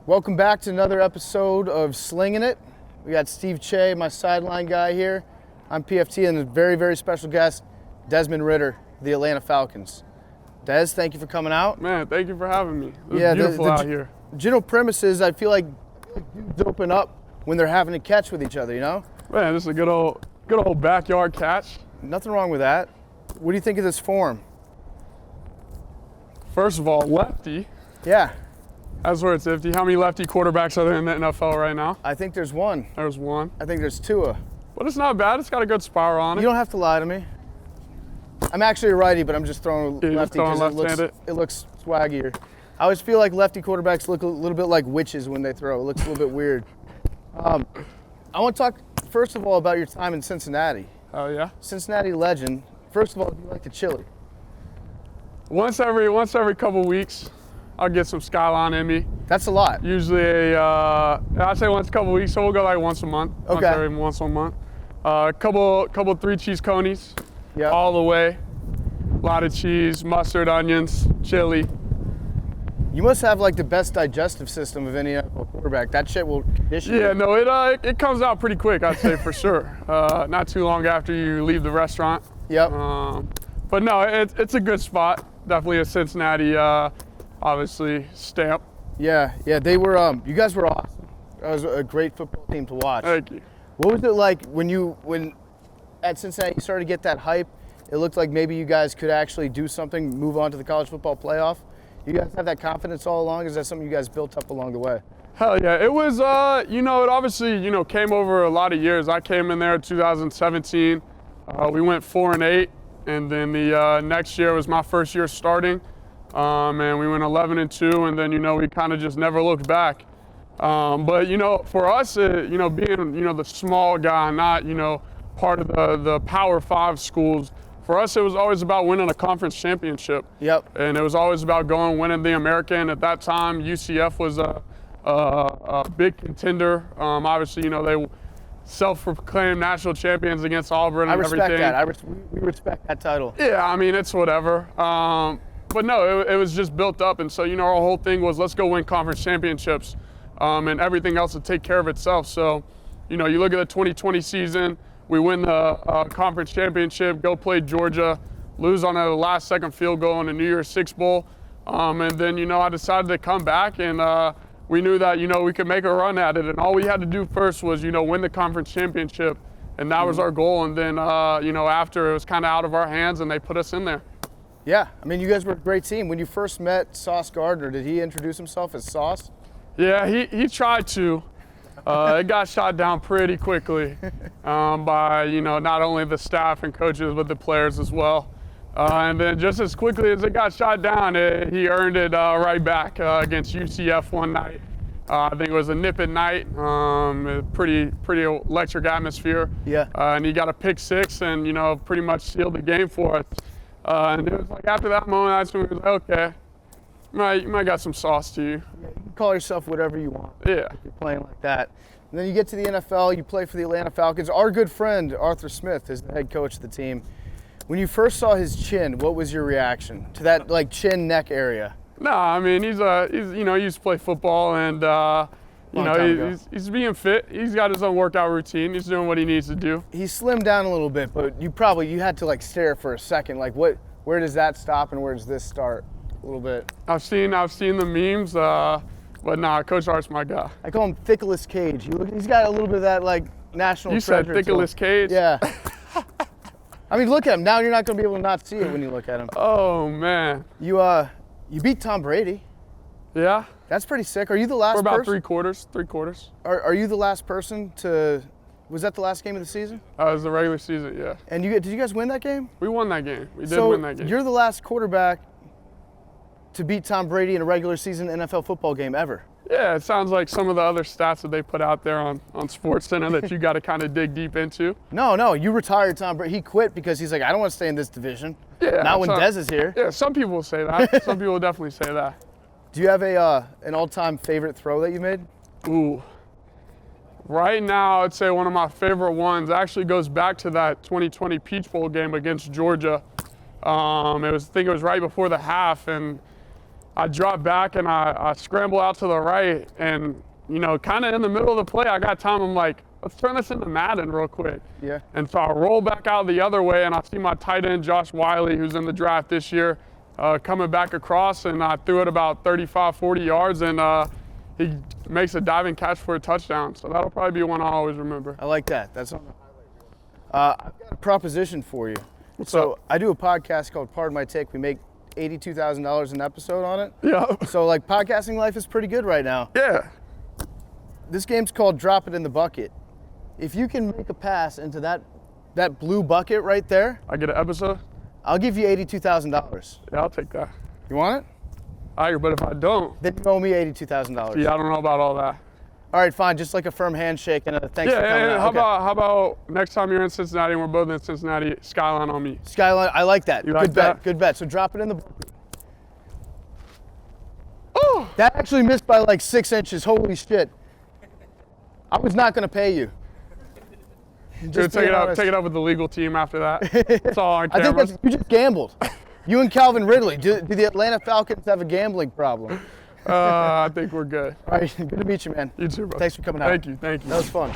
Welcome back to another episode of Slinging It. We got Steve Che, my sideline guy here. I'm PFT, and a very, very special guest, Desmond Ritter, the Atlanta Falcons. Des, thank you for coming out. Man, thank you for having me. It's beautiful out here. General premises, I feel like dudes open up when they're having a catch with each other, you know? Man, this is a good old backyard catch. Nothing wrong with that. What do you think of this form? First of all, lefty. Yeah. That's where it's iffy. How many lefty quarterbacks are there in the NFL right now? I think there's one. There's one. I think there's two. But it's not bad. It's got a good spiral on it. You don't have to lie to me. I'm actually a righty, but I'm just throwing lefty because it looks swaggier. I always feel like lefty quarterbacks look a little bit like witches when they throw. It looks a little bit weird. I want to talk, first of all, about your time in Cincinnati. Oh, yeah? Cincinnati legend. First of all, do you like the chili? Once every couple weeks, I'll get some Skyline in me. That's a lot. Usually, I'd say once a couple weeks, so we'll go like once a month. Okay. Once a month. Couple 3-cheese conies. Yeah. All the way. A lot of cheese, mustard, onions, chili. You must have like the best digestive system of any NFL quarterback. That shit will condition you. Yeah, no, it comes out pretty quick, I'd say, for sure. Not too long after you leave the restaurant. Yep. But no, it's a good spot. Definitely a Cincinnati, obviously, stamp. Yeah, they were, you guys were awesome. That was a great football team to watch. Thank you. What was it like when at Cincinnati you started to get that hype? It looked like maybe you guys could actually do something, move on to the college football playoff. You guys have that confidence all along? Is that something you guys built up along the way? Hell yeah. It was, it obviously, came over a lot of years. I came in there in 2017. We went 4-8, and then the next year was my first year starting. And we went 11-2, and then, we kind of just never looked back. But, for us, being, the small guy, not, part of the Power 5 schools, for us, it was always about winning a conference championship. Yep. And it was always about winning the American. At that time, UCF was a big contender. Obviously, they self-proclaimed national champions against Auburn and everything. I respect that. We respect that title. Yeah, I mean, it's whatever. But no, it was just built up. And so, our whole thing was let's go win conference championships and everything else will take care of itself. So, you look at the 2020 season, we win the conference championship, go play Georgia, lose on a last-second field goal in the New Year's Six Bowl. And then, I decided to come back, and we knew that, we could make a run at it. And all we had to do first was, win the conference championship. And that was our goal. And then, after, it was kind of out of our hands, and they put us in there. Yeah, I mean, you guys were a great team. When you first met Sauce Gardner, did he introduce himself as Sauce? Yeah, he tried to. It got shot down pretty quickly by, not only the staff and coaches, but the players as well. And then just as quickly as it got shot down, he earned it right back against UCF one night. I think it was a nip at night, pretty electric atmosphere. Yeah. And he got a pick six and, pretty much sealed the game for us. And it was like after that moment, that's when we was like, okay, you might got some sauce to you. Yeah, you can call yourself whatever you want. Yeah. If you're playing like that. And then you get to the NFL, you play for the Atlanta Falcons. Our good friend, Arthur Smith, is the head coach of the team. When you first saw his chin, what was your reaction to that, like, chin neck area? No, I mean, he used to play football, and, he's being fit. He's got his own workout routine. He's doing what he needs to do. He slimmed down a little bit, but you had to, like, stare for a second. Like, where does that stop and where does this start? A little bit. I've seen the memes, but nah, Coach Art's my guy. I call him Thickless Cage. He's got a little bit of that, like, national You treasure. said Thickless Cage? Yeah. I mean, look at him. Now you're not going to be able to not see it when you look at him. Oh, man. You beat Tom Brady. Yeah. That's pretty sick. Are you the last For about person? three quarters. Are you the last person to, was that the last game of the season? It was the regular season, yeah. And did you guys win that game? We won that game. We did win that game. You're the last quarterback to beat Tom Brady in a regular season NFL football game ever. Yeah, it sounds like some of the other stats that they put out there on SportsCenter that you got to kind of dig deep into. No, you retired Tom Brady. He quit because he's like, I don't want to stay in this division. Yeah, not when Dez is here. Yeah, some people will say that. Some people will definitely say that. Do you have an all-time favorite throw that you made? Ooh. Right now, I'd say one of my favorite ones actually goes back to that 2020 Peach Bowl game against Georgia. I think it was right before the half, and I drop back and I scramble out to the right, and you know, kind of in the middle of the play, I got time. I'm like, let's turn this into Madden real quick. Yeah. And so I roll back out the other way, and I see my tight end Josh Wiley, who's in the draft this year, coming back across, and I threw it about 35, 40 yards, and he makes a diving catch for a touchdown. So that'll probably be one I'll always remember. I like that. That's on the highlight reel. I've got a proposition for you. What's so up? I do a podcast called Pardon My Take. We make $82,000 an episode on it. Yeah. So like podcasting life is pretty good right now. Yeah. This game's called Drop It in the Bucket. If you can make a pass into that blue bucket right there, I get an episode? I'll give you $82,000. Yeah, I'll take that. You want it? All right, but if I don't, Then you owe me $82,000. yeah, I don't know about all that. All right, fine. Just like a firm handshake and a thanks Yeah, for coming yeah, out. yeah. Okay. How about next time you're in Cincinnati and we're both in Cincinnati, Skyline on me. Skyline, I like that. You Good like bet. that? Good bet. So drop it in the bucket. Oh! That actually missed by like 6 inches. Holy shit. I was not going to pay you. Dude, take it up with the legal team after that. It's all on I camera. think you just gambled. You and Calvin Ridley. Do the Atlanta Falcons have a gambling problem? I think we're good. All right, good to meet you, man. You too, bro. Thanks for coming out. Thank you. That was fun.